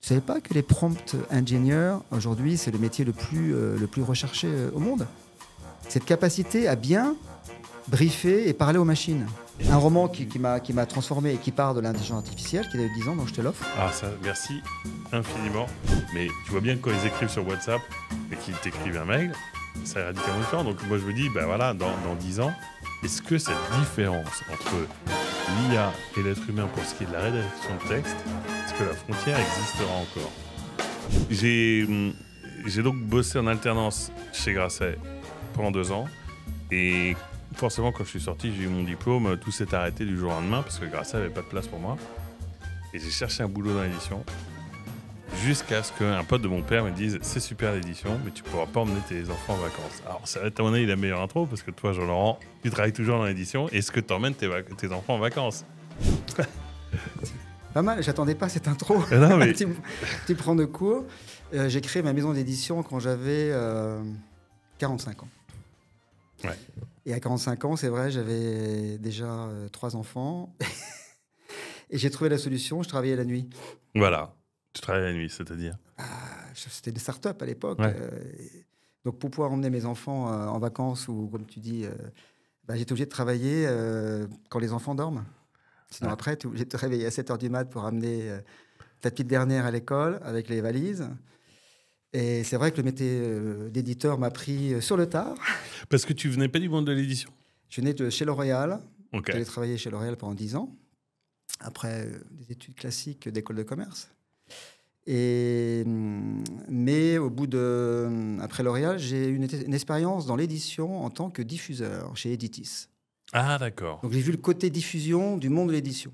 savez pas que les prompt engineers, aujourd'hui, c'est le métier le plus recherché au monde? Cette capacité à bien briefer et parler aux machines. Un roman qui m'a transformé et qui part de l'intelligence artificielle, qui a eu 10 ans, donc je te l'offre. Ah ça, merci infiniment. Mais tu vois bien que quand ils écrivent sur WhatsApp et qu'ils t'écrivent un mail, c'est radicalement différent. Donc moi je me dis, ben voilà, dans 10 ans, est-ce que cette différence entre l'IA et l'être humain pour ce qui est de la rédaction de texte, est-ce que la frontière existera encore? J'ai donc bossé en alternance chez Grasset pendant 2 ans. Et forcément, quand je suis sorti, j'ai eu mon diplôme, tout s'est arrêté du jour au lendemain parce que Grasset n'avait pas de place pour moi. Et j'ai cherché un boulot dans l'édition jusqu'à ce qu'un pote de mon père me dise « C'est super l'édition, mais tu pourras pas emmener tes enfants en vacances. » Alors, ça va être à mon avis la meilleure intro parce que toi, Jean-Laurent, tu travailles toujours dans l'édition. Est-ce que tu emmènes tes enfants en vacances? Pas mal, j'attendais pas cette intro. Non, mais... tu prends de cours. J'ai créé ma maison d'édition quand j'avais 45 ans. Ouais. Et à 45 ans, c'est vrai, j'avais déjà 3 enfants. Et j'ai trouvé la solution, je travaillais la nuit. Voilà, tu travailles la nuit, c'est-à-dire c'était des startups à l'époque. Ouais. Donc pour pouvoir emmener mes enfants en vacances, ou comme tu dis, j'étais obligé de travailler quand les enfants dorment. Sinon après, tu es obligé de te réveiller à 7h du mat pour amener ta petite dernière à l'école avec les valises. Et c'est vrai que le métier d'éditeur m'a pris sur le tard. Parce que tu venais pas du monde de l'édition? Je venais de chez L'Oréal. Okay. J'ai travaillé chez L'Oréal pendant 10 ans, après des études classiques d'école de commerce. Mais après L'Oréal, j'ai eu une expérience dans l'édition en tant que diffuseur chez Editis. Ah, d'accord. Donc j'ai vu le côté diffusion du monde de l'édition.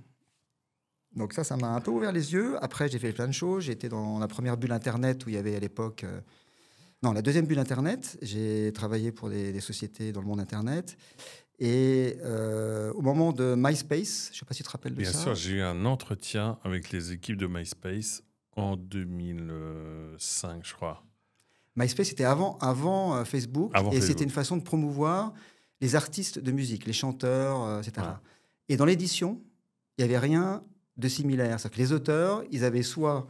Donc ça m'a un peu ouvert les yeux. Après, j'ai fait plein de choses. J'ai été dans la première bulle Internet où il y avait à l'époque... la deuxième bulle Internet. J'ai travaillé pour des sociétés dans le monde Internet. Et au moment de MySpace, je ne sais pas si tu te rappelles de ça. Bien sûr, j'ai eu un entretien avec les équipes de MySpace en 2005, je crois. MySpace, c'était avant Facebook. C'était une façon de promouvoir les artistes de musique, les chanteurs, etc. Ouais. Et dans l'édition, il n'y avait rien de similaire. C'est-à-dire que les auteurs, ils avaient soit,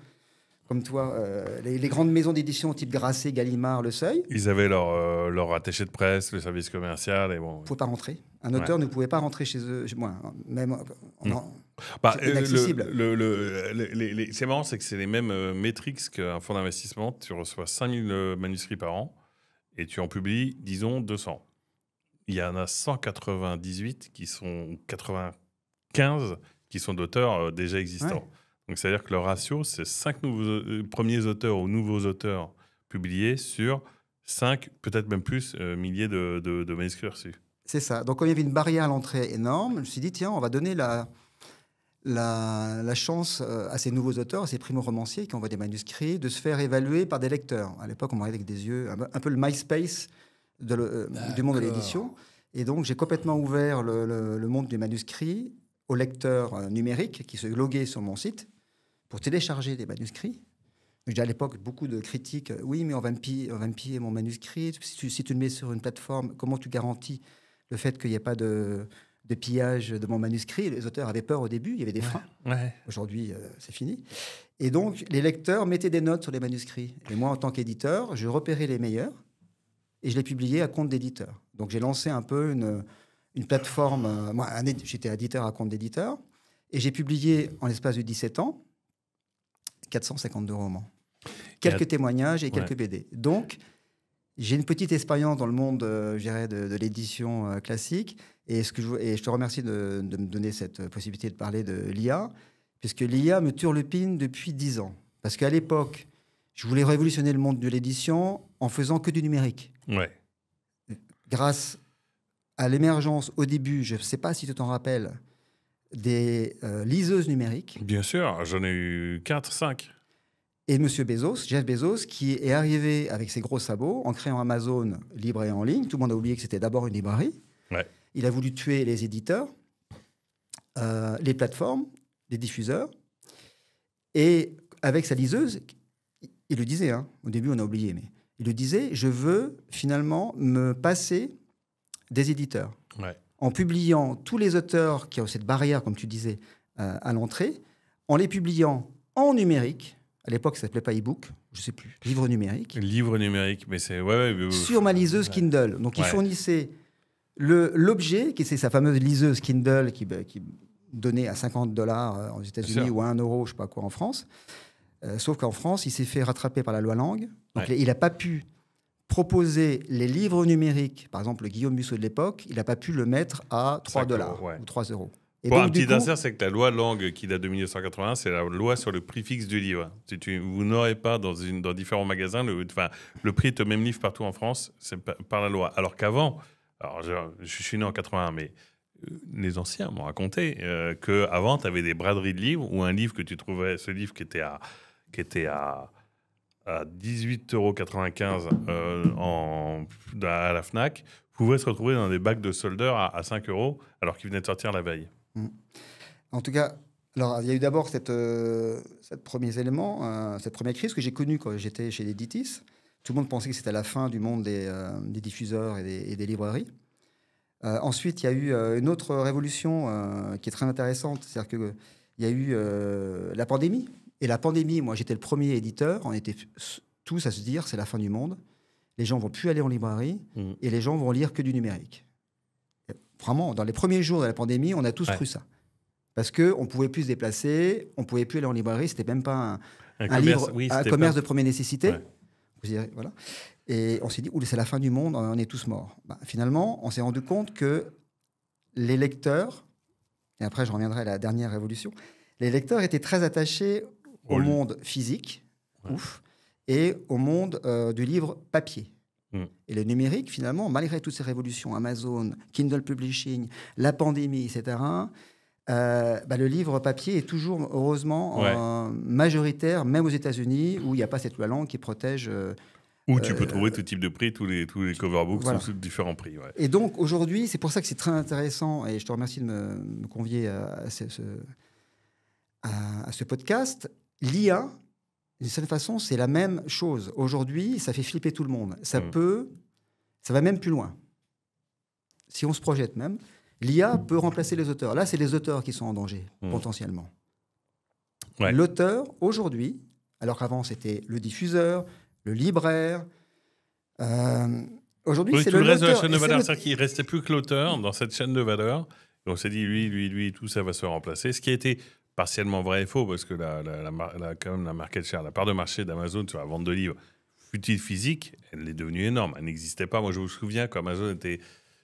comme toi, les grandes maisons d'édition type Grasset, Gallimard, Le Seuil. Ils avaient leur attaché de presse, le service commercial. Et bon, ils ne pouvaient pas rentrer. Un auteur ne pouvait pas rentrer chez eux. Moi, même c'est inaccessible. C'est marrant, c'est que c'est les mêmes métriques qu'un fonds d'investissement. Tu reçois 5000 manuscrits par an et tu en publies, disons, 200. Il y en a 198 qui sont 95 qui sont d'auteurs déjà existants. Ouais. Donc, c'est-à-dire que le ratio, c'est 5 premiers auteurs ou nouveaux auteurs publiés sur 5, peut-être même plus, milliers de manuscrits reçus. C'est ça. Donc, comme il y avait une barrière à l'entrée énorme, je me suis dit, tiens, on va donner la chance à ces nouveaux auteurs, à ces primo-romanciers qui envoient des manuscrits, de se faire évaluer par des lecteurs. À l'époque, on me regardait avec des yeux, un peu le MySpace du monde de l'édition. Et donc, j'ai complètement ouvert le monde du manuscrit aux lecteurs numériques qui se loguaient sur mon site pour télécharger des manuscrits. J'ai à l'époque beaucoup de critiques. Oui, mais on va me piller mon manuscrit. Si tu le mets sur une plateforme, comment tu garantis le fait qu'il n'y ait pas de pillage de mon manuscrit? Les auteurs avaient peur au début, il y avait des freins. Ouais. Aujourd'hui, c'est fini. Et donc, les lecteurs mettaient des notes sur les manuscrits. Et moi, en tant qu'éditeur, je repérais les meilleurs et je les publiais à compte d'éditeur. Donc, j'ai lancé un peu une plateforme. Moi, j'étais éditeur à compte d'éditeur. Et j'ai publié, en l'espace de 17 ans, 452 romans. Quelques témoignages et quelques BD. Donc, j'ai une petite expérience dans le monde, je dirais, de l'édition classique. Et je te remercie de me donner cette possibilité de parler de l'IA, puisque l'IA me turlupine depuis 10 ans. Parce qu'à l'époque, je voulais révolutionner le monde de l'édition en faisant que du numérique. Ouais. Grâce à l'émergence, au début, je ne sais pas si tu t'en rappelles, des liseuses numériques. Bien sûr, j'en ai eu 4, 5. Et Monsieur Bezos, Jeff Bezos, qui est arrivé avec ses gros sabots en créant Amazon libre et en ligne. Tout le monde a oublié que c'était d'abord une librairie. Ouais. Il a voulu tuer les éditeurs, les plateformes, les diffuseurs. Et avec sa liseuse, il le disait, hein, au début on a oublié, mais il le disait, je veux finalement me passer des éditeurs. Ouais. En publiant tous les auteurs qui ont cette barrière, comme tu disais, à l'entrée, en les publiant en numérique, À l'époque, ça s'appelait pas e-book, je sais plus. Livre numérique. Livre numérique, mais c'est Sur ma liseuse Kindle. Donc, il fournissait l'objet, qui c'est sa fameuse liseuse Kindle qui donnait à $50 aux États-Unis ou à 1 euro, je sais pas quoi, en France. Sauf qu'en France, il s'est fait rattraper par la loi Langue. Donc, il n'a pas pu proposer les livres numériques. Par exemple, le Guillaume Musso de l'époque, il n'a pas pu le mettre à $3 ou 3 euros. Et pour donc, un petit insert, c'est que la loi Langue qui date de 1980, c'est la loi sur le prix fixe du livre. Vous n'aurez pas dans différents magasins, le prix est au même livre partout en France, c'est par la loi. Alors qu'avant, je suis né en 81, mais les anciens m'ont raconté qu'avant, tu avais des braderies de livres ou un livre que tu trouvais, ce livre qui était à 18,95 € à la FNAC, pouvait se retrouver dans des bacs de soldeurs à 5 € alors qu'il venait de sortir la veille. En tout cas, alors, il y a eu d'abord cette première crise que j'ai connue quand j'étais chez Editis. Tout le monde pensait que c'était la fin du monde des diffuseurs et des librairies. Ensuite, il y a eu une autre révolution qui est très intéressante. C'est-à-dire qu'il y a eu la pandémie. Et la pandémie, moi, j'étais le premier éditeur. On était tous à se dire c'est la fin du monde. Les gens ne vont plus aller en librairie et les gens vont lire que du numérique. Vraiment, dans les premiers jours de la pandémie, on a tous cru ça. Parce qu'on ne pouvait plus se déplacer, on ne pouvait plus aller en librairie. Ce n'était même pas un commerce de première nécessité. Ouais. Voilà. Et on s'est dit, c'est la fin du monde, on est tous morts. Finalement, on s'est rendu compte que les lecteurs, et après je reviendrai à la dernière révolution, les lecteurs étaient très attachés au monde physique, et au monde du livre papier. Et le numérique, finalement, malgré toutes ces révolutions, Amazon, Kindle Publishing, la pandémie, etc., le livre papier est toujours, heureusement, majoritaire, même aux États-Unis, où il n'y a pas cette loi Langue qui protège... où tu peux trouver tout type de prix, tous les cover books sont sous différents prix. Ouais. Et donc, aujourd'hui, c'est pour ça que c'est très intéressant, et je te remercie de me convier à ce podcast. L'IA, d'une certaine façon, c'est la même chose. Aujourd'hui, ça fait flipper tout le monde. Ça va même plus loin. Si on se projette même, l'IA peut remplacer les auteurs. Là, c'est les auteurs qui sont en danger, potentiellement. Ouais. L'auteur, aujourd'hui, alors qu'avant, c'était le diffuseur, le libraire. Aujourd'hui, c'est tout le reste de la chaîne de valeur. C'est-à-dire qu'il ne restait plus que l'auteur dans cette chaîne de valeur. Et on s'est dit, lui, tout ça va se remplacer. Ce qui a été partiellement vrai et faux, parce que quand même, la part de marché d'Amazon sur la vente de livres, fut-il physique, elle est devenue énorme. Elle n'existait pas. Moi, je me souviens qu'Amazon était...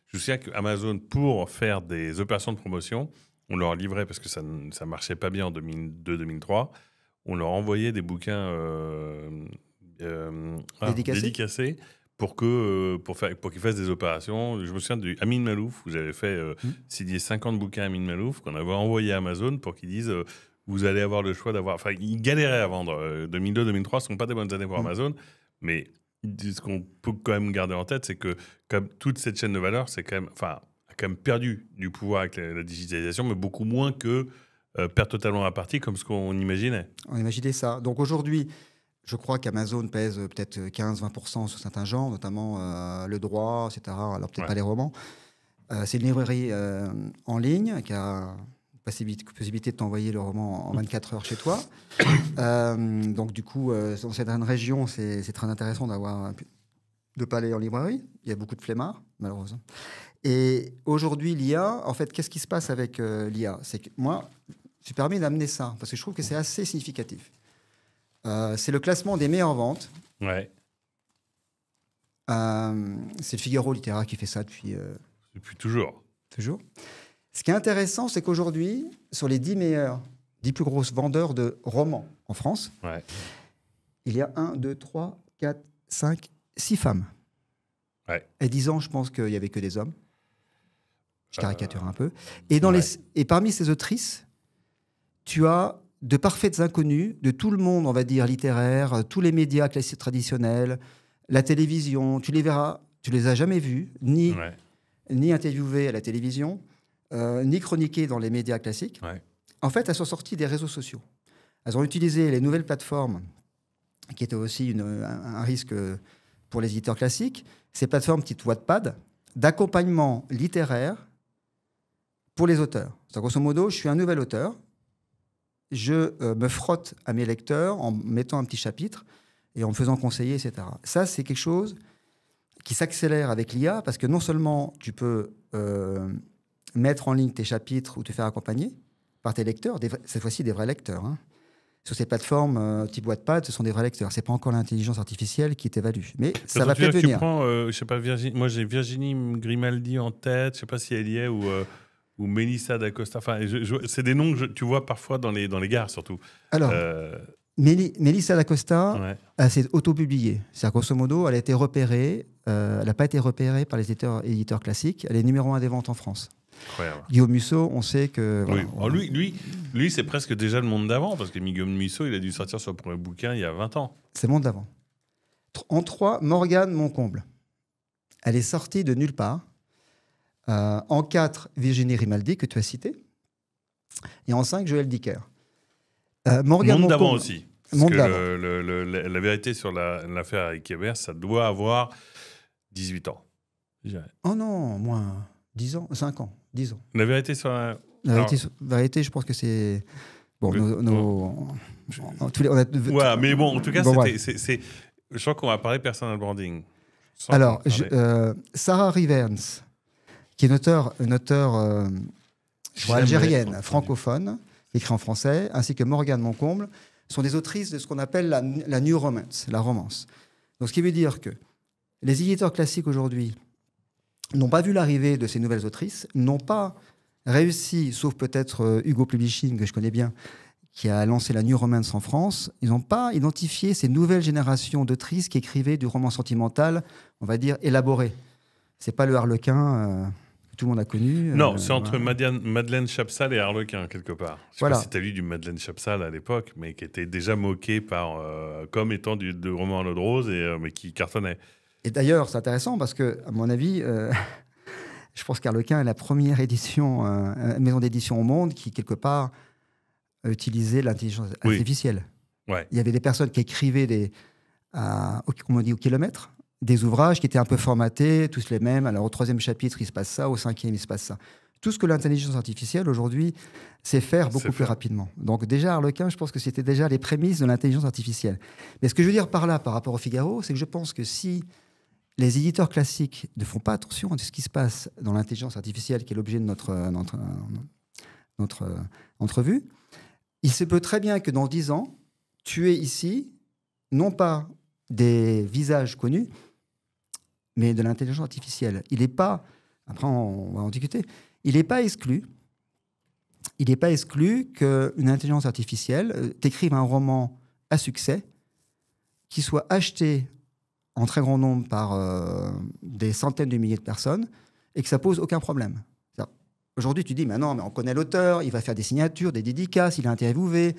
Je me souviens qu'Amazon, pour faire des opérations de promotion, on leur livrait, parce que ça ne marchait pas bien en 2002-2003, on leur envoyait des bouquins dédicacés pour qu'ils fassent des opérations. Je me souviens d'Amin Malouf, vous avez fait signer 50 bouquins à Amin Malouf, qu'on avait envoyé à Amazon pour qu'ils disent vous allez avoir le choix d'avoir... Enfin, ils galéraient à vendre. 2002-2003, ce ne sont pas des bonnes années pour Amazon, mais... Ce qu'on peut quand même garder en tête, c'est que comme toute cette chaîne de valeur, a quand même perdu du pouvoir avec la digitalisation, mais beaucoup moins que perd totalement la partie, comme ce qu'on imaginait. On imaginait ça. Donc aujourd'hui, je crois qu'Amazon pèse peut-être 15-20% sur certains genres, notamment le droit, etc. Alors peut-être pas les romans. C'est une librairie en ligne qui a possibilité de t'envoyer le roman en 24 heures chez toi. Donc, du coup, dans certaines régions, c'est très intéressant de ne pas aller en librairie. Il y a beaucoup de flemmards, malheureusement. Et aujourd'hui, l'IA, en fait, qu'est-ce qui se passe avec l'IA? C'est que moi, je suis permis d'amener ça, parce que je trouve que c'est assez significatif. C'est le classement des meilleures ventes. Ouais. C'est le Figaro littéraire qui fait ça depuis toujours. Toujours. Ce qui est intéressant, c'est qu'aujourd'hui, sur les 10 plus grosses vendeurs de romans en France, il y a 1, 2, 3, 4, 5, 6 femmes. Ouais. Et 10 ans, je pense qu'il n'y avait que des hommes. Je caricature un peu. Et parmi ces autrices, tu as de parfaites inconnues de tout le monde, on va dire, littéraire, tous les médias classiques traditionnels, la télévision, tu les verras, tu les as jamais vues, ni interviewées à la télévision, ni chroniquées dans les médias classiques. Ouais. En fait, elles sont sorties des réseaux sociaux. Elles ont utilisé les nouvelles plateformes, qui étaient aussi un risque pour les éditeurs classiques, ces plateformes type Wattpad, d'accompagnement littéraire pour les auteurs. C'est-à-dire, grosso modo, je suis un nouvel auteur, je me frotte à mes lecteurs en mettant un petit chapitre et en me faisant conseiller, etc. Ça, c'est quelque chose qui s'accélère avec l'IA parce que non seulement tu peux mettre en ligne tes chapitres ou te faire accompagner par tes lecteurs, cette fois-ci des vrais lecteurs. Hein. Sur ces plateformes type Wattpad, ce sont des vrais lecteurs. C'est pas encore l'intelligence artificielle qui t'évalue, mais ça va peut-être venir. Tu prends, je sais pas, moi j'ai Virginie Grimaldi en tête, je sais pas si elle y est ou Mélissa d'Acosta. Enfin, c'est des noms que tu vois parfois dans les gares surtout. Alors, Mélissa d'Acosta, elle s'est auto-publiée. C'est-à-dire, grosso modo, elle a été repérée. Elle n'a pas été repérée par les éditeurs classiques. Elle est numéro 1 des ventes en France. Incroyable. Guillaume Musso, on sait que... Voilà, lui c'est presque déjà le monde d'avant, parce que Guillaume Musso, il a dû sortir son premier bouquin il y a 20 ans. C'est le monde d'avant. En 3, Morgane Moncomble. Elle est sortie de nulle part. En 4, Virginie Grimaldi, que tu as cité. Et en 5, Joël Dicker. Monde d'avant aussi. Parce que la vérité sur l'affaire avec Hébert, ça doit avoir 18 ans. Oh non, moins 10 ans, 5 ans, 10 ans. La vérité sur la... vérité, je pense que c'est... Bon, ouais, mais bon, en tout cas, je crois qu'on va parler personal branding. Alors, Sarah Riverns, qui est une auteure algérienne, francophone, écrit en français, ainsi que Morgane Moncomble, sont des autrices de ce qu'on appelle la new romance, la romance. Donc, ce qui veut dire que les éditeurs classiques aujourd'hui n'ont pas vu l'arrivée de ces nouvelles autrices, n'ont pas réussi, sauf peut-être Hugo Publishing, que je connais bien, qui a lancé la New Romance en France, ils n'ont pas identifié ces nouvelles générations d'autrices qui écrivaient du roman sentimental, on va dire, élaboré. C'est pas le Harlequin que tout le monde a connu. Non, c'est entre Madeleine Chapsal et Harlequin, quelque part. Je sais pas si tu as lu du Madeleine Chapsal à l'époque, mais qui était déjà moqué comme étant de roman à l'eau de rose, mais qui cartonnait. Et d'ailleurs, c'est intéressant parce que, à mon avis, je pense qu'Harlequin est la première maison d'édition au monde qui, quelque part, a utilisé l'intelligence artificielle. Ouais. Il y avait des personnes qui écrivaient au kilomètre, des ouvrages qui étaient un peu formatés, tous les mêmes. Alors, au 3e chapitre, il se passe ça, au 5e, il se passe ça. Tout ce que l'intelligence artificielle, aujourd'hui, sait faire beaucoup plus rapidement. Donc, déjà, Harlequin, je pense que c'était déjà les prémices de l'intelligence artificielle. Mais ce que je veux dire par là, par rapport au Figaro, c'est que je pense que si les éditeurs classiques ne font pas attention à ce qui se passe dans l'intelligence artificielle, qui est l'objet de notre entrevue, il se peut très bien que dans 10 ans, tu aies ici, non pas des visages connus, mais de l'intelligence artificielle. Il n'est pas, après on va en discuter, il n'est pas exclu qu'une intelligence artificielle t'écrive un roman à succès qui soit acheté en très grand nombre par des centaines de milliers de personnes et que ça pose aucun problème. Aujourd'hui, tu dis, mais non, mais on connaît l'auteur, il va faire des signatures, des dédicaces, il est interviewé.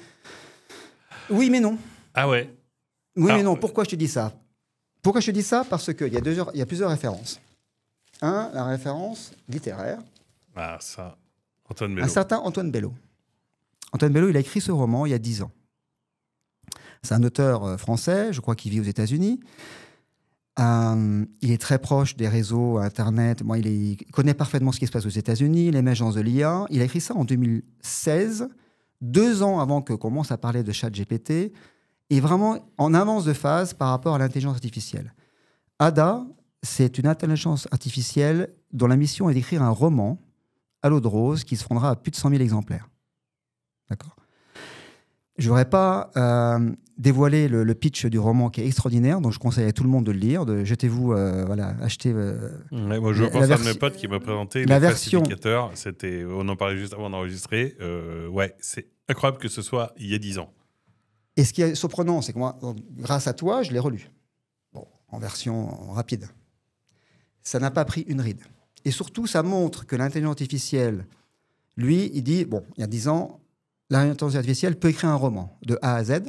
Oui, mais non. Ah ouais. Oui, mais non. Pourquoi je te dis ça? Pourquoi je te dis ça? Parce qu'il y a plusieurs références. La référence littéraire. Ah, ça. Antoine Bello. Un certain Antoine Bello. Antoine Bello, il a écrit ce roman il y a 10 ans. C'est un auteur français, je crois qu'il vit aux États-Unis. Il est très proche des réseaux Internet. Bon, il connaît parfaitement ce qui se passe aux États-Unis, l'émergence de l'IA. Il a écrit ça en 2016, 2 ans avant que commence à parler de ChatGPT, et vraiment en avance de phase par rapport à l'intelligence artificielle. Ada, c'est une intelligence artificielle dont la mission est d'écrire un roman à l'eau de rose qui se vendra à plus de 100 000 exemplaires. D'accord. Je n'aurais pas dévoilé le pitch du roman qui est extraordinaire, donc je conseille à tout le monde de le lire. Jetez-vous, achetez. Moi, je pense à un de mes potes qui m'a présenté le classificateur. On en parlait juste avant d'enregistrer. C'est incroyable que ce soit il y a 10 ans. Et ce qui est surprenant, c'est que moi, grâce à toi, je l'ai relu. Bon, en version rapide. Ça n'a pas pris une ride. Et surtout, ça montre que l'intelligence artificielle, lui, il dit, bon, il y a 10 ans, l'intelligence artificielle peut écrire un roman de A à Z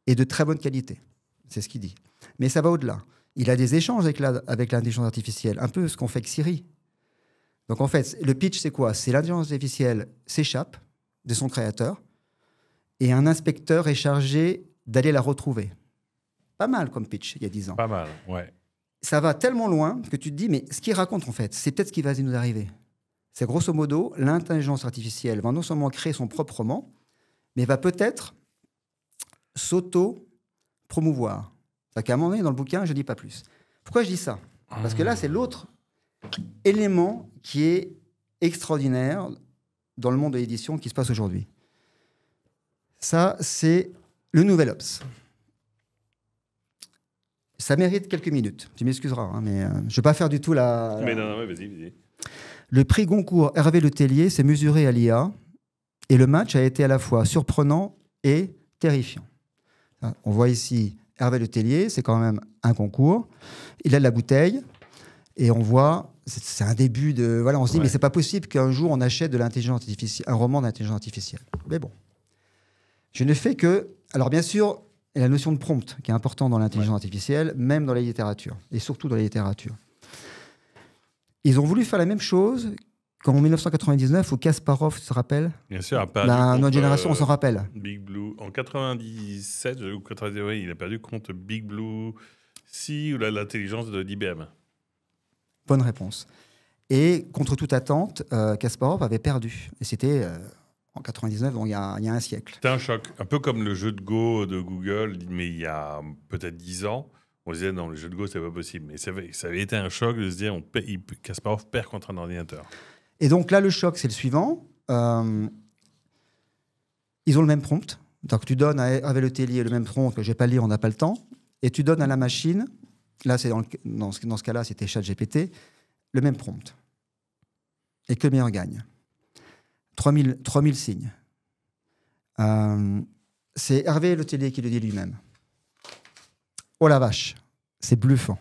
et de très bonne qualité. C'est ce qu'il dit. Mais ça va au-delà. Il a des échanges avec l'intelligence artificielle, un peu ce qu'on fait avec Siri. Donc en fait, le pitch, c'est quoi? C'est l'intelligence artificielle s'échappe de son créateur et un inspecteur est chargé d'aller la retrouver. Pas mal comme pitch, il y a 10 ans. Pas mal, ouais. Ça va tellement loin que tu te dis, mais ce qu'il raconte, en fait, c'est peut-être ce qui va nous arriver. c'est grosso modo, l'intelligence artificielle va non seulement créer son propre roman, mais va peut-être s'auto-promouvoir. C'est-à-dire qu'à un moment donné, dans le bouquin, je ne dis pas plus. Pourquoi je dis ça? Parce que là, c'est l'autre élément qui est extraordinaire dans le monde de l'édition qui se passe aujourd'hui. Ça, c'est le Nouvel Obs. Ça mérite quelques minutes. Tu m'excuseras, hein, mais je ne vais pas faire du tout la... Mais non, vas-y. Le prix Goncourt Hervé Letellier s'est mesuré à l'IA et le match a été à la fois surprenant et terrifiant. On voit ici Hervé Letellier, c'est quand même un concours. Il a de la bouteille et on voit, c'est un début de... Voilà, on se dit, mais c'est pas possible qu'un jour on achète de l'intelligence artificielle, un roman d'intelligence artificielle. Mais bon, je ne fais que... Alors bien sûr, il y a la notion de prompt qui est importante dans l'intelligence artificielle, même dans la littérature, et surtout dans la littérature. Ils ont voulu faire la même chose qu'en 1999, où Kasparov, tu te rappelles? Bien sûr, notre génération, on s'en rappelle. Big Blue. En 97 ou 98, oui, il a perdu contre Big Blue Sea ou l'intelligence d'IBM. Bonne réponse. Et contre toute attente, Kasparov avait perdu. Et c'était en 99, donc il y a un siècle. C'était un choc. Un peu comme le jeu de Go de Google, mais il y a peut-être 10 ans. On se disait, non, le jeu de Go, c'est pas possible. Mais ça avait été un choc de se dire, Kasparov perd contre un ordinateur. Et donc là, le choc, c'est le suivant. Ils ont le même prompt. Donc tu donnes à Hervé Letellier le même prompt, que je ne vais pas lire, on n'a pas le temps. Et tu donnes à la machine, là, c'est dans ce cas-là, c'était ChatGPT, le même prompt. Et que le meilleur gagne. 3000 signes. C'est Hervé Letellier qui le dit lui-même. Oh la vache, c'est bluffant.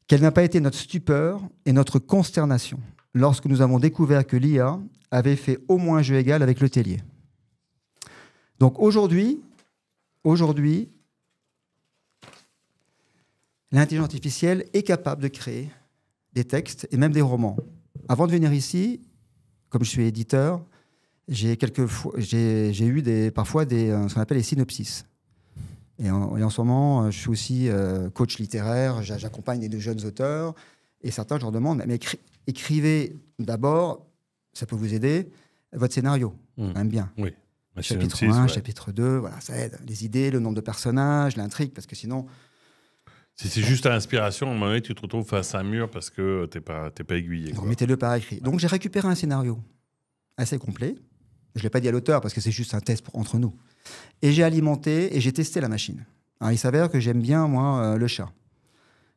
Quelle n'a pas été notre stupeur et notre consternation lorsque nous avons découvert que l'IA avait fait au moins jeu égal avec Letellier. Donc aujourd'hui, l'intelligence artificielle est capable de créer des textes et même des romans. Avant de venir ici, comme je suis éditeur, j'ai eu parfois ce qu'on appelle les synopsis. Et en ce moment, je suis aussi coach littéraire, j'accompagne des jeunes auteurs, et certains, je leur demande, mais écrivez d'abord, ça peut vous aider, votre scénario, quand même bien. Oui. Chapitre 1, chapitre 2, voilà, ça aide. Les idées, le nombre de personnages, l'intrigue, parce que sinon... Si c'est juste à l'inspiration, à un moment donné, tu te retrouves face à un mur parce que t'es pas aiguillé. Donc mettez-le par écrit. Donc j'ai récupéré un scénario assez complet. Je ne l'ai pas dit à l'auteur parce que c'est juste un test entre nous. Et j'ai alimenté et j'ai testé la machine. Alors, il s'avère que j'aime bien, moi, le chat. Ouais.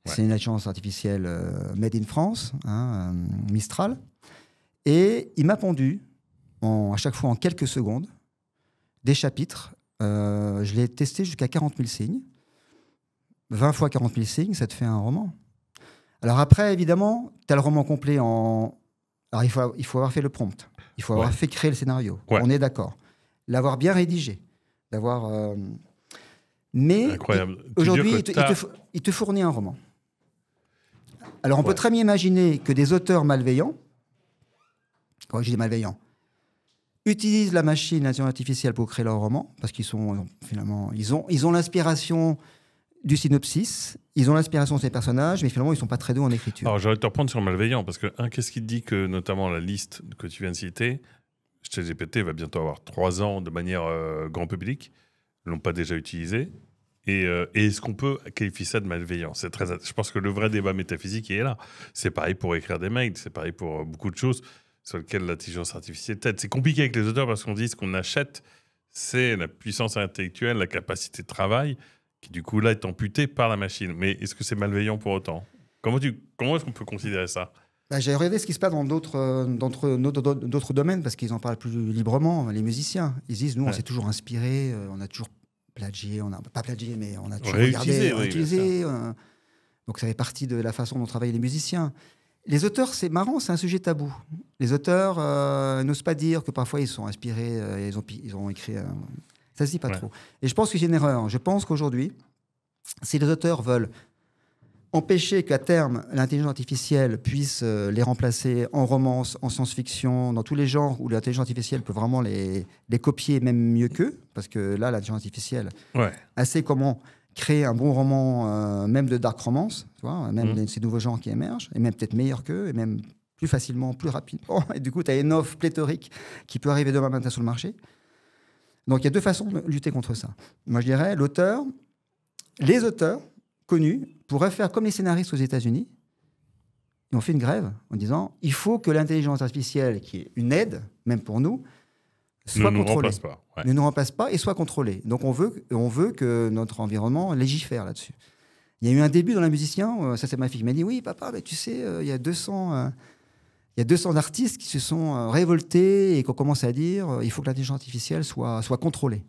C'est une intelligence artificielle made in France, Mistral. Et il m'a pondu, à chaque fois en quelques secondes, des chapitres. Je l'ai testé jusqu'à 40 000 signes. 20 fois 40 000 signes, ça te fait un roman. Alors après, évidemment, tu as le roman complet en... Alors il faut avoir fait le prompt. Il faut avoir fait créer le scénario. Ouais. On est d'accord. L'avoir bien rédigé. D'avoir... Mais aujourd'hui, il te fournit un roman. Alors on peut très bien imaginer que des auteurs malveillants, quand je dis malveillants, utilisent la machine, l'intelligence artificielle pour créer leur roman, parce qu'ils sont finalement... Ils ont l'inspiration du synopsis, ils ont l'inspiration de ces personnages, mais finalement, ils ne sont pas très doués en écriture. Alors, j'aurais te reprendre sur malveillant, parce que, qu'est-ce qui te dit que, notamment, la liste que tu viens de citer, ChatGPT va bientôt avoir 3 ans de manière grand public, ils ne l'ont pas déjà utilisé, et est-ce qu'on peut qualifier ça de malveillant? Je pense que le vrai débat métaphysique est là. C'est pareil pour écrire des mails, c'est pareil pour beaucoup de choses sur lesquelles l'intelligence artificielle t'aide. C'est compliqué avec les auteurs, parce qu'on dit ce qu'on achète, c'est la puissance intellectuelle, la capacité de travail, qui du coup là est amputée par la machine. Mais est-ce que c'est malveillant pour autant? Comment est-ce qu'on peut considérer ça? J'ai regardé ce qui se passe dans d'autres domaines, parce qu'ils en parlent plus librement, les musiciens. Ils disent, nous, on s'est toujours inspiré, on a toujours plagié, pas plagié, mais on a toujours utilisé. Donc ça fait partie de la façon dont travaillent les musiciens. Les auteurs, c'est marrant, c'est un sujet tabou. Les auteurs n'osent pas dire que parfois ils sont inspirés, ils ont écrit... Ça se dit pas trop. Et je pense que c'est une erreur. Je pense qu'aujourd'hui, si les auteurs veulent empêcher qu'à terme, l'intelligence artificielle puisse les remplacer en romance, en science-fiction, dans tous les genres où l'intelligence artificielle peut vraiment les copier, même mieux qu'eux, parce que là, l'intelligence artificielle, elle sait comment créer un bon roman, même de dark romance, tu vois, même ces nouveaux genres qui émergent, et même peut-être meilleurs qu'eux, et même plus facilement, plus rapidement. Et du coup, tu as une offre pléthorique qui peut arriver demain matin sur le marché. Donc, il y a deux façons de lutter contre ça. Moi, je dirais, les auteurs connus pourraient faire comme les scénaristes aux États-Unis. Ils ont fait une grève en disant il faut que l'intelligence artificielle, qui est une aide, même pour nous, soit contrôlée. Ne nous remplace pas et soit contrôlée. Donc, on veut que notre environnement légifère là-dessus. Il y a eu un début dans la musicien, ça c'est ma fille qui m'a dit oui, papa, mais tu sais, il y a 200 artistes qui se sont révoltés et qui ont commencé à dire il faut que l'intelligence artificielle soit contrôlée.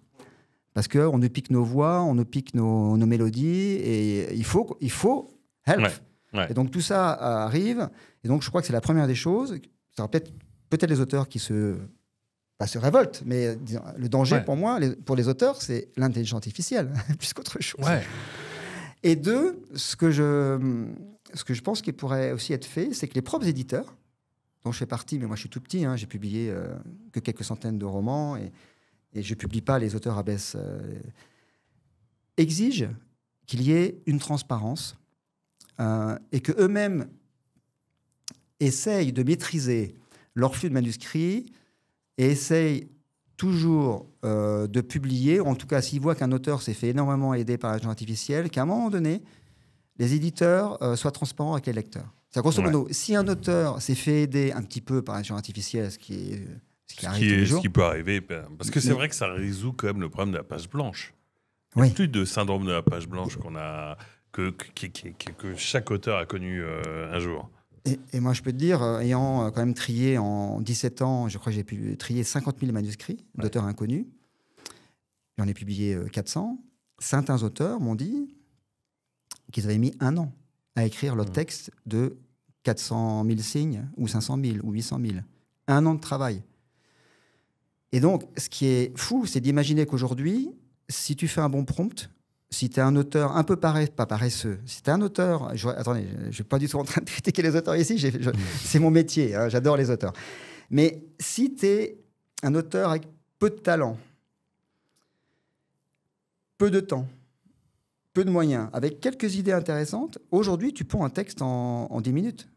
Parce qu'on nous pique nos voix, on nous pique nos mélodies, et il faut help. Ouais. Et donc tout ça arrive, et donc je crois que c'est la première des choses. Ça sera peut-être les auteurs qui se révoltent, mais disons, le danger pour moi, pour les auteurs, c'est l'intelligence artificielle, plus qu'autre chose. Ouais. Et deux, ce que je pense qu'il pourrait aussi être fait, c'est que les propres éditeurs, dont je fais partie, mais moi je suis tout petit, j'ai publié que quelques centaines de romans, et je ne publie pas les auteurs abaisse, exigent qu'il y ait une transparence et qu'eux-mêmes essayent de maîtriser leur flux de manuscrits et essayent toujours de publier, en tout cas s'ils voient qu'un auteur s'est fait énormément aider par l'intelligence artificielle, qu'à un moment donné, les éditeurs soient transparents avec les lecteurs. C'est grosso modo, si un auteur s'est fait aider un petit peu par l'intelligence artificielle, ce qui peut arriver, parce que c'est vrai que ça résout quand même le problème de la page blanche. Il n'y a plus de syndrome de la page blanche que chaque auteur a connu un jour. Et moi, je peux te dire, ayant quand même trié en 17 ans, je crois que j'ai pu trier 50 000 manuscrits d'auteurs inconnus. J'en ai publié 400. Certains auteurs m'ont dit qu'ils avaient mis 1 an à écrire leur texte de 400 000 signes, ou 500 000, ou 800 000. 1 an de travail. Et donc, ce qui est fou, c'est d'imaginer qu'aujourd'hui, si tu fais un bon prompt, si tu es un auteur un peu pas paresseux, si tu es un auteur... Attendez, je ne suis pas du tout en train de critiquer les auteurs ici, c'est mon métier, j'adore les auteurs. Mais si tu es un auteur avec peu de talent, peu de temps, peu de moyens, avec quelques idées intéressantes, aujourd'hui, tu ponds un texte en 10 minutes.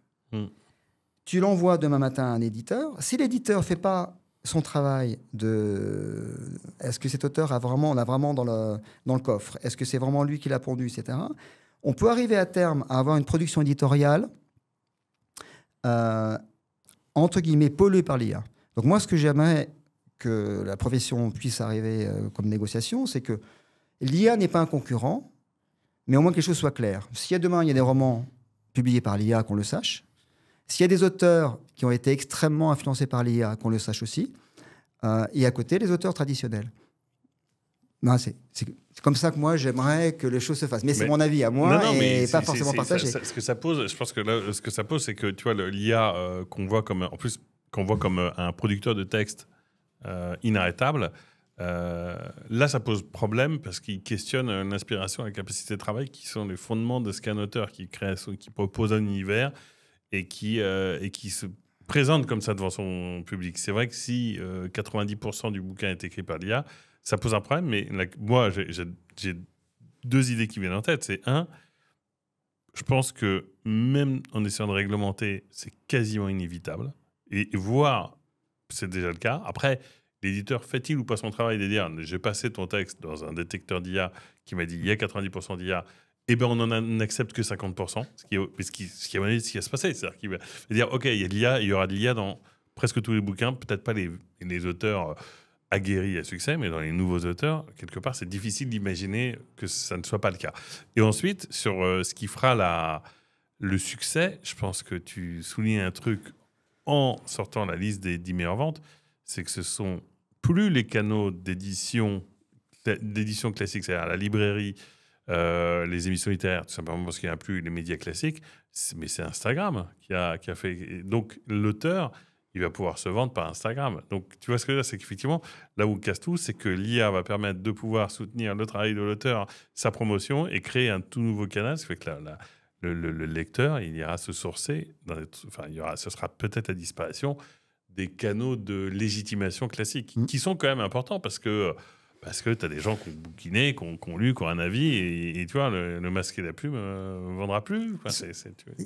Tu l'envoies demain matin à un éditeur. Si l'éditeur ne fait pas son travail est-ce que cet auteur on a vraiment dans le coffre, est-ce que c'est vraiment lui qui l'a pondu, etc. On peut arriver à terme à avoir une production éditoriale entre guillemets polluée par l'IA. Donc moi, ce que j'aimerais que la profession puisse arriver comme négociation, c'est que l'IA n'est pas un concurrent, mais au moins que les choses soient claires. Si demain il y a des romans publiés par l'IA, qu'on le sache. S'il y a des auteurs qui ont été extrêmement influencés par l'IA, qu'on le sache aussi. Et à côté, les auteurs traditionnels. Ben, c'est comme ça que moi, j'aimerais que les choses se fassent. Mais c'est mon avis à moi et pas forcément partagé. Ce que ça pose, je pense que là, ce que ça pose, c'est que tu vois, l'IA qu'on voit comme un producteur de texte inarrêtable, là, ça pose problème parce qu'il questionne l'inspiration et la capacité de travail qui sont les fondements de ce qu'un auteur qui propose un univers et qui se présente comme ça devant son public. C'est vrai que si 90% du bouquin est écrit par l'IA, ça pose un problème, mais moi, j'ai 2 idées qui viennent en tête. C'est je pense que même en essayant de réglementer, c'est quasiment inévitable. Et voire, c'est déjà le cas. Après, l'éditeur fait-il ou pas son travail de dire « j'ai passé ton texte dans un détecteur d'IA qui m'a dit il y a 90% d'IA », eh bien, on n'en accepte que 50%, ce qui va se passer. C'est-à-dire qu'il va dire, OK, il y a de l'IA, il y aura de l'IA dans presque tous les bouquins, peut-être pas les auteurs aguerris à succès, mais dans les nouveaux auteurs, quelque part, c'est difficile d'imaginer que ça ne soit pas le cas. Et ensuite, sur ce qui fera le succès, je pense que tu soulignes un truc en sortant la liste des 10 meilleures ventes, c'est que ce sont plus les canaux d'édition classique, c'est-à-dire la librairie, les émissions littéraires, tout simplement parce qu'il n'y a plus les médias classiques, mais c'est Instagram qui a fait. Donc, l'auteur, il va pouvoir se vendre par Instagram. Donc, tu vois ce que je veux dire, c'est qu'effectivement, là où on casse tout, c'est que l'IA va permettre de pouvoir soutenir le travail de l'auteur, sa promotion et créer un tout nouveau canal. Ce qui fait que le lecteur, il ira se sourcer, ce sera peut-être la disparition des canaux de légitimation classiques, qui sont quand même importants parce que tu as des gens qui ont bouquiné, qui ont lu, qui ont un avis, et tu vois, le masque et la plume ne vendra plus.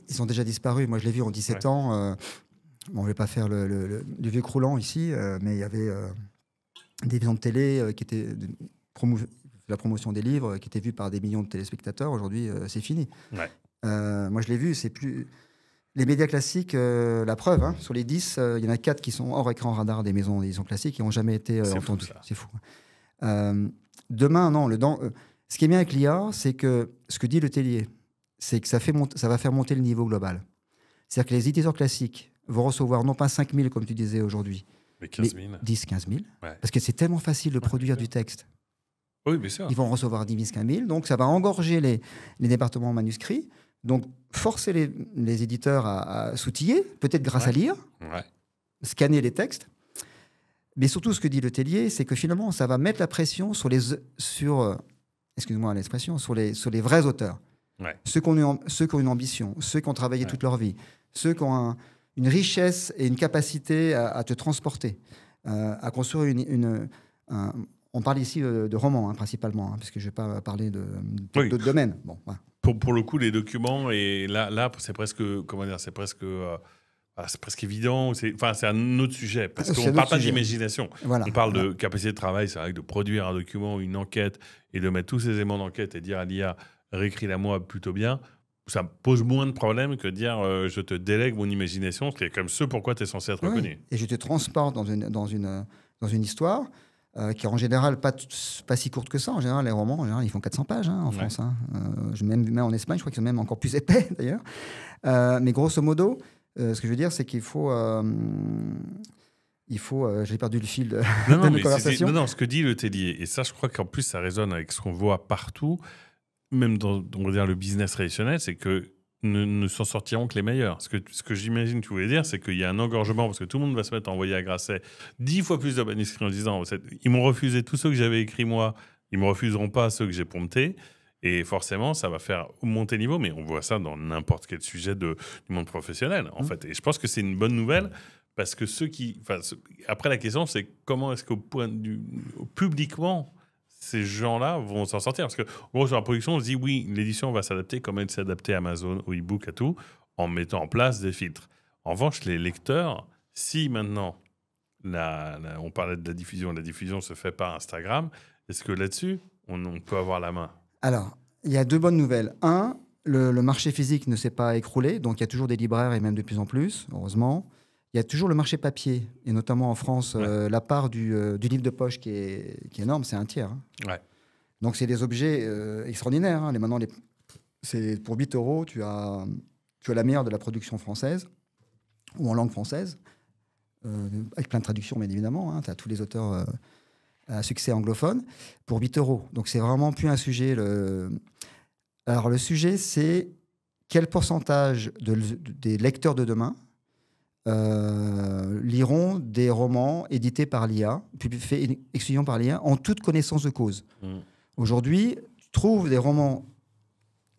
Ils sont déjà disparus. Moi, je l'ai vu en 17 ans. Bon, je ne vais pas faire le vieux croulant ici, mais il y avait des émissions de télé qui étaient la promotion des livres qui était vue par des millions de téléspectateurs. Aujourd'hui, c'est fini. Ouais. Moi, je l'ai vu, c'est plus... Les médias classiques, la preuve, hein, sur les 10, il y en a 4 qui sont hors écran radar des maisons d'édition classiques qui n'ont jamais été entendues. C'est fou. Demain, non. Ce qui est bien avec l'IA, c'est que ce que dit Le Tellier, c'est que ça va faire monter le niveau global. C'est-à-dire que les éditeurs classiques vont recevoir non pas 5 000, comme tu disais aujourd'hui, mais 15 000. 10, 15 000. Ouais. Parce que c'est tellement facile de produire du texte. Oui, bien sûr. Ils vont recevoir 10 000, 15 000. Donc, ça va engorger les départements manuscrits. Donc, forcer les éditeurs à s'outiller, peut-être grâce à l'IA, scanner les textes. Mais surtout, ce que dit Le Tellier, c'est que finalement, ça va mettre la pression excuse-moi l'expression, sur les vrais auteurs. Ouais. Ceux qui ont une ambition, ceux qui ont travaillé toute leur vie, ceux qui ont une richesse et une capacité à te transporter, à construire on parle ici de romans, hein, principalement, hein, parce que je ne vais pas parler d'autres domaines. Bon, voilà. Pour le coup, les documents, et là c'est presque, comment dire, c'est presque évident. C'est un autre sujet, parce qu'on ne parle pas d'imagination. Voilà, on parle de capacité de travail, c'est vrai que de produire un document, une enquête, et de mettre tous ces éléments d'enquête et dire à l'IA, réécris-la-moi plutôt bien, ça pose moins de problèmes que de dire je te délègue mon imagination, c'est comme ce pourquoi tu es censé être reconnu. Et je te transporte dans une histoire qui est en général pas si courte que ça. En général, les romans, ils font 400 pages en France. Hein. Même en Espagne, je crois qu'ils sont même encore plus épais, d'ailleurs. Mais grosso modo, ce que je veux dire, c'est qu'il faut... j'ai perdu le fil de nos conversations. Non, ce que dit Le Tellier, et ça, je crois qu'en plus, ça résonne avec ce qu'on voit partout, même dans on va dire, le business traditionnel, c'est que ne s'en sortiront que les meilleurs. Ce que j'imagine que tu voulais dire, c'est qu'il y a un engorgement, parce que tout le monde va se mettre à envoyer à Grasset 10 fois plus de manuscrits en disant ils m'ont refusé tous ceux que j'avais écrits moi, ils ne me refuseront pas ceux que j'ai promptés. Et forcément, ça va faire monter le niveau, mais on voit ça dans n'importe quel sujet du monde professionnel, en fait. Et je pense que c'est une bonne nouvelle, parce que après, la question, c'est comment est-ce publiquement, ces gens-là vont s'en sortir. Parce que, en gros, sur la production, on se dit, oui, l'édition va s'adapter comme elle s'est adaptée à Amazon, au e-book, à tout, en mettant en place des filtres. En revanche, les lecteurs, si maintenant, on parlait de la diffusion se fait par Instagram, est-ce que là-dessus, on peut avoir la main ? Alors, il y a 2 bonnes nouvelles. Un, le marché physique ne s'est pas écroulé, donc il y a toujours des libraires et même de plus en plus, heureusement. Il y a toujours le marché papier, et notamment en France, la part du livre de poche qui est énorme, c'est 1/3. Hein. Ouais. Donc, c'est des objets extraordinaires. Hein. Maintenant, c'est pour 8 €, tu as la meilleure de la production française, ou en langue française, avec plein de traductions, bien évidemment. Hein. Tu as tous les auteurs à succès anglophone, pour 8 €. Donc, c'est vraiment plus un sujet. Alors, le sujet, c'est quel pourcentage des lecteurs de demain liront des romans édités par l'IA, faits exclusivement par l'IA, en toute connaissance de cause. Aujourd'hui, tu trouves des romans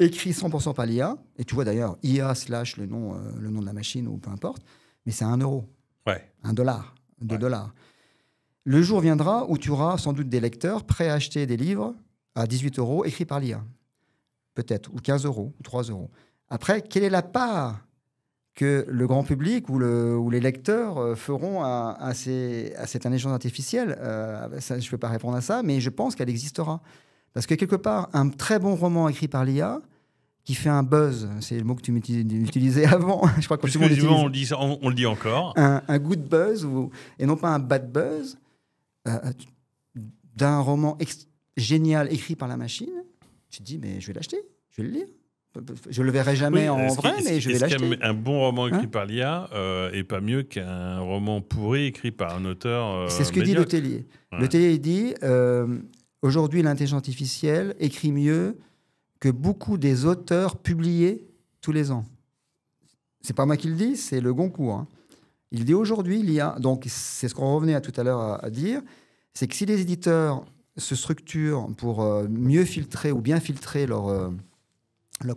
écrits 100% par l'IA, et tu vois d'ailleurs IA / le nom de la machine, ou peu importe, mais c'est 1 €, $1, $2. Le jour viendra où tu auras sans doute des lecteurs prêts à acheter des livres à 18 € écrits par l'IA, peut-être, ou 15 € ou 3 €. Après, quelle est la part que le grand public ou les lecteurs feront à cette intelligence artificielle? Je ne peux pas répondre à ça, mais je pense qu'elle existera. Parce que quelque part, un très bon roman écrit par l'IA, qui fait un buzz, c'est le mot que tu utilisais avant, je crois que tout le monde utilise. On le dit encore. Un good buzz, et non pas un bad buzz, d'un roman génial écrit par la machine, tu te dis, mais je vais l'acheter, je vais le lire. Je ne le verrai jamais en vrai, mais je vais l'acheter. Un bon roman écrit par l'IA est pas mieux qu'un roman pourri écrit par un auteur c'est ce que dit Le Tellier. Le Tellier dit, aujourd'hui, l'intelligence artificielle écrit mieux que beaucoup des auteurs publiés tous les ans. C'est pas moi qui le dis, c'est le Goncourt. Hein. Il dit aujourd'hui, l'IA, donc c'est ce qu'on revenait tout à l'heure à dire, c'est que si les éditeurs se structurent pour mieux filtrer ou bien filtrer leur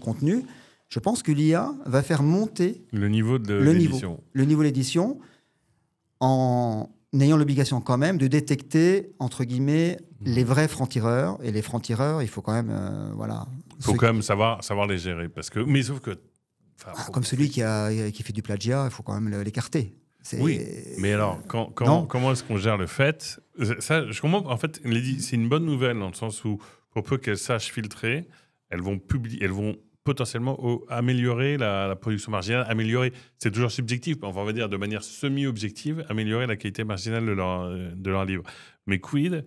contenu, je pense que l'IA va faire monter le niveau de l'édition. Le niveau de l'édition, en ayant l'obligation quand même de détecter, entre guillemets, les vrais francs-tireurs. Et les francs-tireurs, il faut quand même... Il faut quand même savoir les gérer. Mais sauf que Comme celui qui fait du plagiat, il faut quand même l'écarter. Oui, mais alors, comment est-ce qu'on gère le fait ça, je comprends, en fait, c'est une bonne nouvelle dans le sens où, pour peu qu'elles sachent filtrer, elles vont potentiellement améliorer la production marginale, c'est toujours subjectif, on va dire de manière semi-objective, améliorer la qualité marginale de leur livre. Mais quid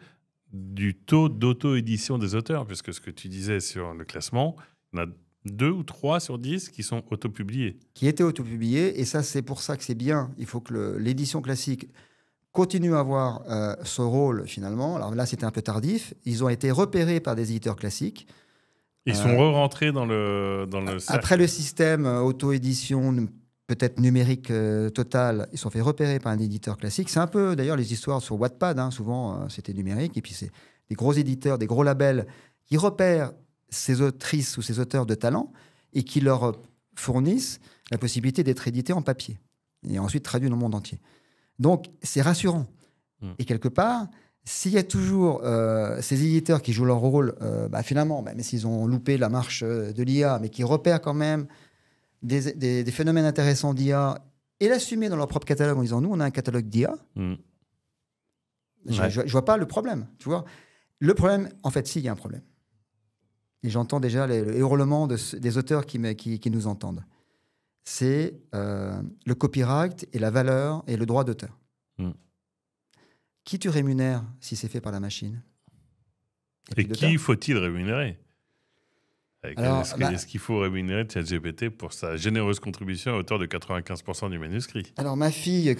du taux d'auto-édition des auteurs, puisque ce que tu disais sur le classement, il y en a 2 ou 3 sur 10 qui sont autopubliés. Qui étaient autopubliés, et ça, c'est pour ça que c'est bien. Il faut que l'édition classique continue à avoir ce rôle, finalement. Alors là, c'était un peu tardif. Ils ont été repérés par des éditeurs classiques. Ils sont re-rentrés dans le cercle. Après le système auto-édition, peut-être numérique total, ils sont fait repérer par un éditeur classique. C'est un peu, d'ailleurs, les histoires sur Wattpad. Souvent, c'était numérique. Et puis, c'est des gros éditeurs, des gros labels qui repèrent ces autrices ou ces auteurs de talent et qui leur fournissent la possibilité d'être édités en papier et ensuite traduits dans le monde entier. Donc, c'est rassurant. Et quelque part, s'il y a toujours ces éditeurs qui jouent leur rôle, finalement, même s'ils ont loupé la marche de l'IA, mais qui repèrent quand même des phénomènes intéressants d'IA et l'assumer dans leur propre catalogue en disant, nous, on a un catalogue d'IA, je ne vois pas le problème. Tu vois, le problème, en fait, il y a un problème. Et j'entends déjà les hurlements des auteurs qui nous entendent. C'est le copyright et la valeur et le droit d'auteur. Qui tu rémunères si c'est fait par la machine? Et qui faut-il rémunérer? Est-ce qu'il faut rémunérer ChatGPT pour sa généreuse contribution à hauteur de 95% du manuscrit? Alors, ma fille,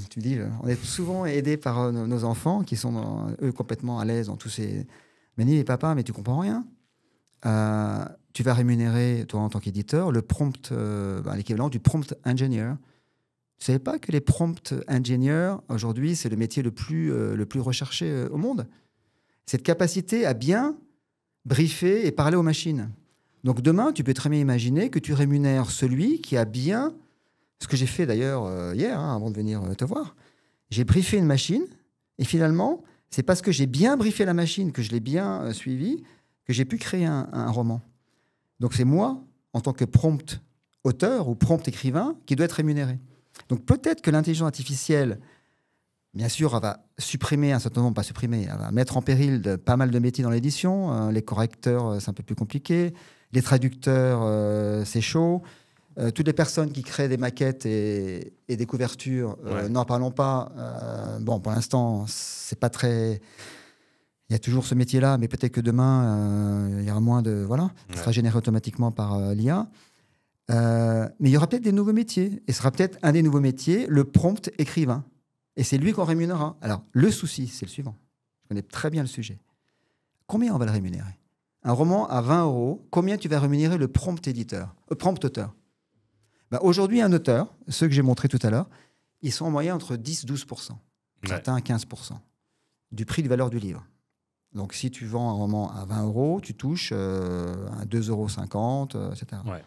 tu dis, on est souvent aidés par nos enfants qui sont, eux, complètement à l'aise dans tous ces... Mais ni papa, mais tu comprends rien. Tu vas rémunérer, toi, en tant qu'éditeur, le prompt, l'équivalent du prompt engineer. Tu ne savais pas que les prompt engineers, aujourd'hui, c'est le métier le plus recherché au monde? Cette capacité à bien briefer et parler aux machines. Donc demain, tu peux très bien imaginer que tu rémunères celui qui a bien... Ce que j'ai fait d'ailleurs hier, avant de venir te voir. J'ai briefé une machine et finalement, c'est parce que j'ai bien briefé la machine, que je l'ai bien suivi, que j'ai pu créer un roman. Donc c'est moi, en tant que prompt auteur ou prompt écrivain, qui doit être rémunéré. Donc peut-être que l'intelligence artificielle, bien sûr, elle va supprimer un certain nombre, pas supprimer, elle va mettre en péril pas mal de métiers dans l'édition. Les correcteurs, c'est un peu plus compliqué. Les traducteurs, c'est chaud. Toutes les personnes qui créent des maquettes et des couvertures, n'en parlons pas. Pour l'instant, c'est pas très... Il y a toujours ce métier-là, mais peut-être que demain, il y aura moins de... Voilà, ça sera généré automatiquement par l'IA. Mais il y aura peut-être des nouveaux métiers. Et ce sera peut-être un des nouveaux métiers, le prompt écrivain. Et c'est lui qu'on rémunérera. Alors, le souci, c'est le suivant. Je connais très bien le sujet. Combien on va le rémunérer? Un roman à 20 €, combien tu vas rémunérer le prompt auteur? Aujourd'hui, un auteur, ceux que j'ai montrés tout à l'heure, ils sont en moyenne entre 10 et 12%. Certains à 15% du prix de valeur du livre. Donc, si tu vends un roman à 20 €, tu touches à 2,50 €, etc. Ouais.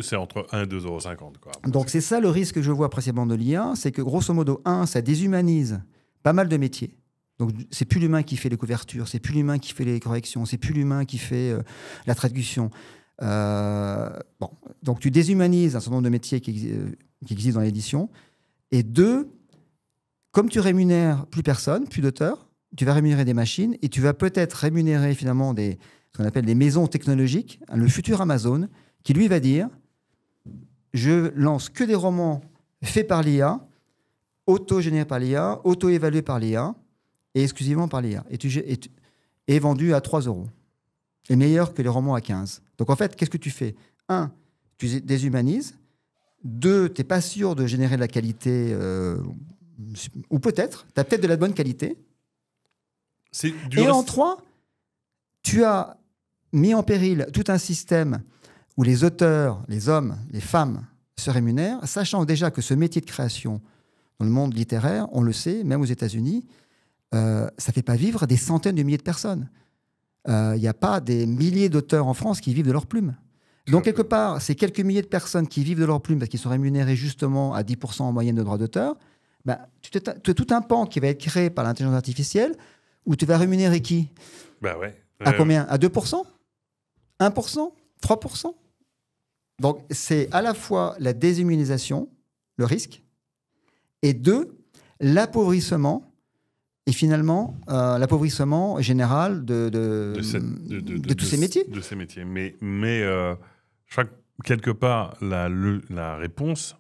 C'est entre 1 et 2,50 €. Quoi. Donc, c'est ça le risque que je vois principalement de l'IA, c'est que grosso modo, ça déshumanise pas mal de métiers. Donc, c'est plus l'humain qui fait les couvertures, c'est plus l'humain qui fait les corrections, c'est plus l'humain qui fait la traduction. Donc, tu déshumanises un certain nombre de métiers qui existent dans l'édition. Et 2, comme tu rémunères plus personne, plus d'auteurs, tu vas rémunérer des machines et tu vas peut-être rémunérer finalement ce qu'on appelle des maisons technologiques, le futur Amazon, qui lui va dire je lance que des romans faits par l'IA, auto-générés par l'IA, auto-évalués par l'IA et exclusivement par l'IA. Et vendus à 3 €. Et meilleurs que les romans à 15. Donc en fait, qu'est-ce que tu fais? 1, tu déshumanises. 2, tu n'es pas sûr de générer de la qualité, ou peut-être, tu as peut-être de la bonne qualité. Et en 3, tu as mis en péril tout un système où les auteurs, les hommes, les femmes se rémunèrent, sachant déjà que ce métier de création dans le monde littéraire, on le sait, même aux États-Unis, ça ne fait pas vivre des centaines de milliers de personnes. Il n'y a pas des milliers d'auteurs en France qui vivent de leur plume. Donc, quelque part, ces quelques milliers de personnes qui vivent de leur plume parce qu'ils sont rémunérés justement à 10% en moyenne de droits d'auteur, tu as tout un pan qui va être créé par l'intelligence artificielle où tu vas rémunérer qui? À combien? À 2%? 1%? 3%? Donc, c'est à la fois la déshumanisation, le risque, et 2, l'appauvrissement, et finalement, l'appauvrissement général de tous ces métiers. De ces métiers. Mais je crois que quelque part, la réponse,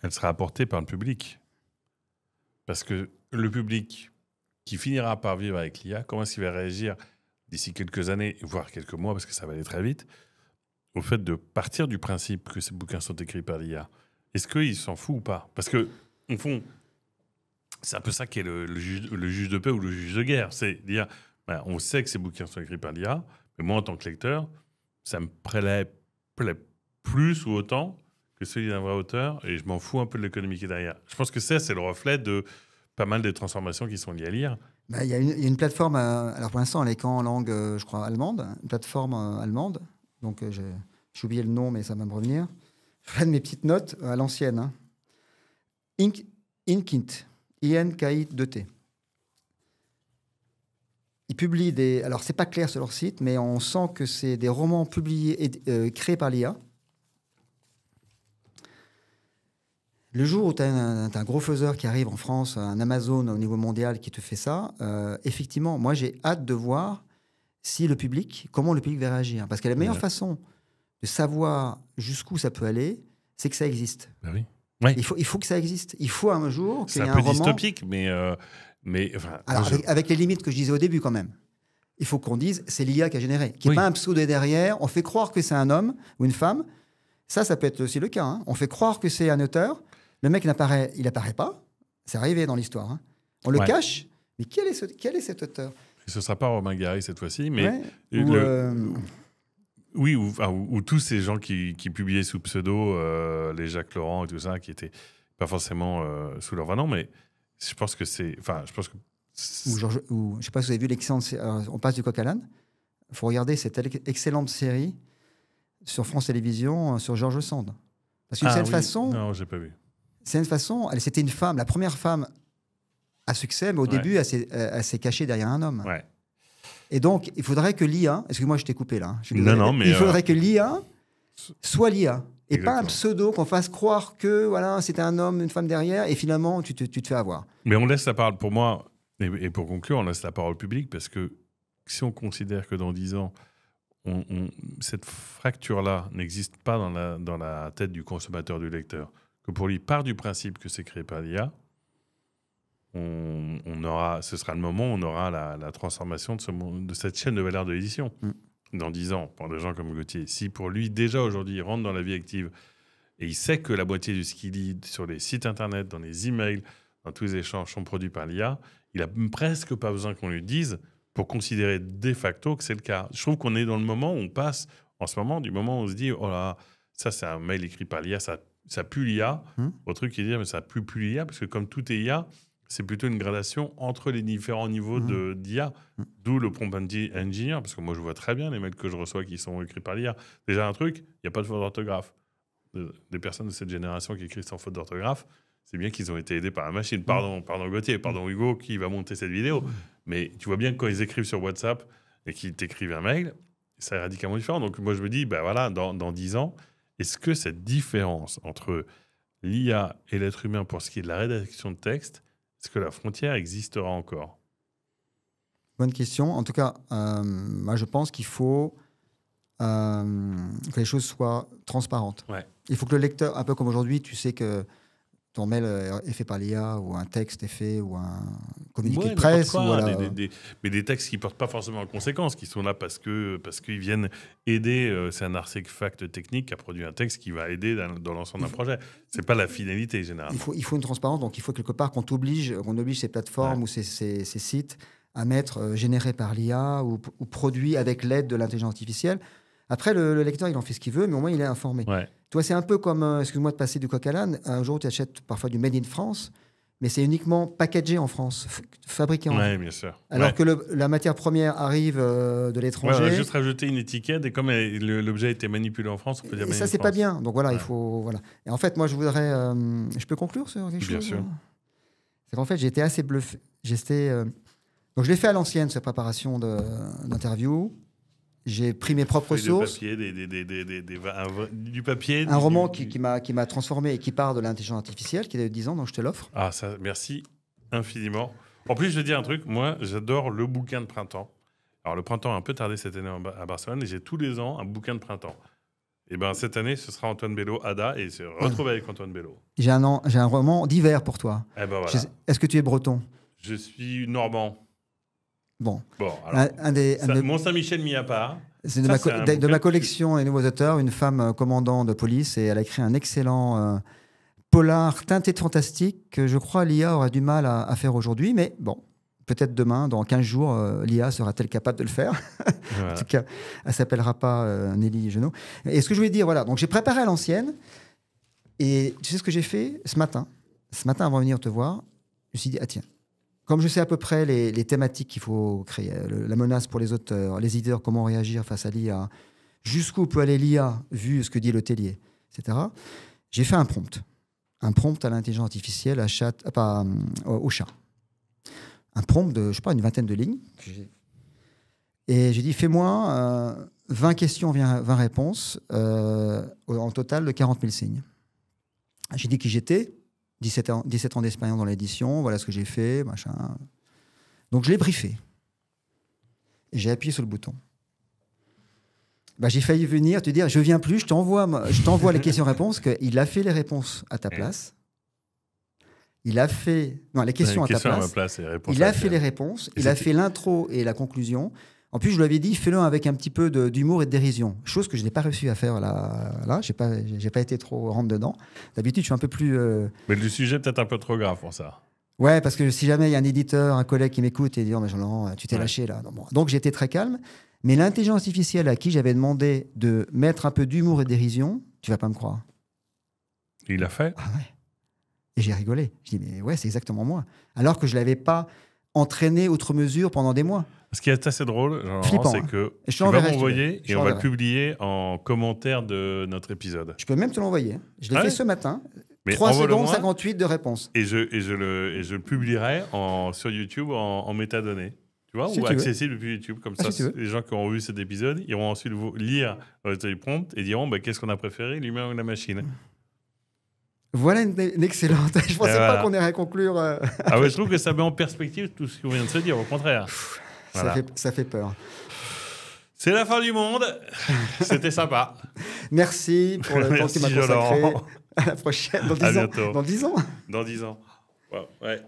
elle sera apportée par le public. Parce que le public qui finira par vivre avec l'IA, comment est-ce qu'il va réagir d'ici quelques années, voire quelques mois, parce que ça va aller très vite, au fait de partir du principe que ces bouquins sont écrits par l'IA? Est-ce qu'il s'en fout ou pas? Parce que, au fond, c'est un peu ça qui est le juge de paix ou le juge de guerre. C'est dire, on sait que ces bouquins sont écrits par l'IA, mais moi, en tant que lecteur, ça me plaît plus ou autant que celui d'un vrai auteur, et je m'en fous un peu de l'économie qui est derrière. Je pense que c'est le reflet de pas mal des transformations qui sont liées à l'IA. Il y a une plateforme, alors pour l'instant, elle est qu'en langue, je crois, allemande, une plateforme allemande. Donc, j'ai oublié le nom, mais ça va me revenir. Je fais de mes petites notes à l'ancienne. Hein. Inkit, I-N-K-I-2-T. Ils publient des... Alors, c'est pas clair sur leur site, mais on sent que c'est des romans publiés et créés par l'IA. Le jour où tu as un gros faiseur qui arrive en France, un Amazon au niveau mondial qui te fait ça, effectivement, moi, j'ai hâte de voir comment le public va réagir. Parce que la meilleure façon de savoir jusqu'où ça peut aller, c'est que ça existe. Ben oui. Ouais. Il faut que ça existe. Il faut un jour qu'il y ait un roman... C'est un peu dystopique, mais enfin, alors, avec les limites que je disais au début quand même. Il faut qu'on dise c'est l'IA qui a généré. Qu'il n'y ait pas un pseudo derrière. On fait croire que c'est un homme ou une femme. Ça peut être aussi le cas. Hein. On fait croire que c'est un auteur. Le mec, il n'apparaît pas. C'est arrivé dans l'histoire. Hein. On le cache. Mais quel est cet auteur? Ce ne sera pas Romain Gary cette fois-ci, mais... Ouais. Ou tous ces gens qui publiaient sous pseudo, les Jacques Laurent et tout ça, qui n'étaient pas forcément sous leur vrai nom, mais je pense que c'est... Enfin, je pense que... je ne sais pas si vous avez vu l'excellente... on passe du coq à l'âne. Il faut regarder cette excellente série sur France Télévisions sur Georges Sand. Parce qu'une façon... Non, je n'ai pas vu. C'est une façon... C'était une femme, la première femme à succès, mais au début, elle s'est cachée derrière un homme. Ouais. Et donc, il faudrait que l'IA... Excuse-moi, je t'ai coupé là. Mais il faudrait que l'IA soit l'IA. Et Exactement. pas un pseudo qu'on fasse croire que voilà, c'était un homme, une femme derrière, et finalement, tu te fais avoir. Mais on laisse la parole, pour moi, et pour conclure, on laisse la parole au public, parce que si on considère que dans 10 ans, cette fracture-là n'existe pas dans la tête du consommateur, du lecteur, que pour lui, part du principe que c'est créé par l'IA, ce sera le moment où on aura la transformation de cette chaîne de valeur de l'édition. Dans 10 ans, pour des gens comme Gauthier, si pour lui, déjà aujourd'hui, il rentre dans la vie active et il sait que la moitié de ce qu'il lit sur les sites internet, dans les emails, dans tous les échanges sont produits par l'IA, il n'a presque pas besoin qu'on lui dise pour considérer de facto que c'est le cas. Je trouve qu'on est dans le moment où on passe, en ce moment, du moment où on se dit, oh là, ça c'est un mail écrit par l'IA, ça pue l'IA, au truc qui dit, mais ça pue plus l'IA, parce que comme tout est IA, c'est plutôt une gradation entre les différents niveaux d'IA, d'où le prompt engineer, parce que moi je vois très bien les mails que je reçois qui sont écrits par l'IA. Déjà un truc, il n'y a pas de faute d'orthographe. Des personnes de cette génération qui écrivent sans faute d'orthographe, c'est bien qu'ils ont été aidés par la machine. Pardon Gauthier, pardon Hugo qui va monter cette vidéo. Mais tu vois bien que quand ils écrivent sur WhatsApp et qu'ils t'écrivent un mail, c'est radicalement différent. Donc moi je me dis, voilà, dans 10 ans, est-ce que cette différence entre l'IA et l'être humain pour ce qui est de la rédaction de texte, est-ce que la frontière existera encore? Bonne question. En tout cas, moi, je pense qu'il faut que les choses soient transparentes. Ouais. Il faut que le lecteur, un peu comme aujourd'hui, tu sais que ton mail est fait par l'IA, ou un texte est fait, ou un communiqué de presse. Mais des textes qui ne portent pas forcément en conséquence, qui sont là parce qu'ils viennent aider. C'est un artefact technique qui a produit un texte qui va aider dans l'ensemble d'un projet. Ce n'est pas la finalité générale. Il faut une transparence, donc il faut quelque part qu'on oblige ces plateformes ou ces sites à mettre généré par l'IA ou produit avec l'aide de l'intelligence artificielle. Après, le lecteur, il en fait ce qu'il veut, mais au moins, il est informé. Ouais. Toi, c'est un peu comme, excuse-moi de passer du coq à l'âne, un jour, tu achètes parfois du Made in France, mais c'est uniquement packagé en France, fabriqué en France. Oui, bien sûr. Alors que la matière première arrive de l'étranger. On va juste rajouter une étiquette, et comme l'objet a été manipulé en France, on peut dire Made in France. Ça, c'est pas bien. Donc voilà, il faut... Voilà. Et en fait, moi, je voudrais... je peux conclure sur quelque chose? Bien sûr. C'est qu'en fait, j'étais assez bluffé. Donc, je l'ai fait à l'ancienne, cette préparation d'interview. J'ai pris mes propres sources. Papier, du papier. Un roman qui m'a transformé et qui part de l'intelligence artificielle, qui a 10 ans, donc je te l'offre. Ah, ça, merci infiniment. En plus, je vais dire un truc. Moi, j'adore le bouquin de printemps. Alors, le printemps a un peu tardé cette année à Barcelone, et j'ai tous les ans un bouquin de printemps. Et bien, cette année, ce sera Antoine Bello, Ada, et se retrouver avec Antoine Bello. J'ai un roman d'hiver pour toi. Eh ben, voilà. Est-ce que tu es breton? Je suis normand. Bon. Alors, de Mont-Saint-Michel mis à part. C'est de ma collection Les Nouveaux Auteurs, une femme commandant de police, et elle a écrit un excellent polar teinté de fantastique que je crois l'IA aura du mal à faire aujourd'hui, mais bon, peut-être demain, dans 15 jours, l'IA sera-t-elle capable de le faire. Voilà. En tout cas, elle ne s'appellera pas Nelly Genot. Et ce que je voulais dire, voilà, donc j'ai préparé à l'ancienne, et tu sais ce que j'ai fait ce matin, avant de venir te voir, je me suis dit, ah tiens, comme je sais à peu près les thématiques qu'il faut créer, la menace pour les auteurs, les éditeurs, comment réagir face à l'IA, jusqu'où peut aller l'IA, vu ce que dit l'hôtelier, etc., j'ai fait un prompt à l'intelligence artificielle, au chat. Un prompt de, je sais pas, une vingtaine de lignes. Et j'ai dit, fais-moi 20 questions, 20 réponses, en total de 40 000 signes. J'ai dit qui j'étais, 17 ans d'expérience dans l'édition, voilà ce que j'ai fait, machin. Donc je l'ai briefé. Et j'ai appuyé sur le bouton. J'ai failli venir te dire, je viens plus, je t'envoie les questions-réponses, qu'il a fait les réponses à ta place. Il a fait les questions à ta place. Il a fait les réponses. Il a fait l'intro et la conclusion. En plus, je lui avais dit, fais-le avec un petit peu d'humour et de dérision. Chose que je n'ai pas réussi à faire là. J'ai pas été trop rentre dedans. D'habitude, je suis un peu plus... Mais le sujet est peut-être un peu trop grave pour ça. Ouais, parce que si jamais il y a un éditeur, un collègue qui m'écoute et dit, oh, mais Jean-Laurent, tu t'es lâché là. Donc, j'étais très calme. Mais l'intelligence artificielle à qui j'avais demandé de mettre un peu d'humour et de dérision, tu vas pas me croire. Il l'a fait. Ah ouais. Et j'ai rigolé. Je dis, mais ouais, c'est exactement moi. Alors que je ne l'avais pas entraîné outre mesure pendant des mois. Ce qui est assez drôle, c'est que tu vas m'envoyer et on va le publier en commentaire de notre épisode. Je peux même te l'envoyer. Je l'ai fait ce matin. Mais 3 secondes 58 de réponse. Et je le publierai sur YouTube en métadonnées. Tu vois, si ou tu accessible depuis YouTube. Comme ça, les gens qui auront vu cet épisode iront ensuite lire les prompts et diront qu'est-ce qu'on a préféré, l'humain ou la machine. Voilà une excellente. Je ne pensais pas qu'on irait conclure. Ah ouais, je trouve que ça met en perspective tout ce qu'on vient de se dire, au contraire. Voilà. Ça fait peur. C'est la fin du monde. C'était sympa. Merci pour le temps que tu m'as consacré. À la prochaine. Dans 10 ans. Dans 10 ans. Wow, ouais.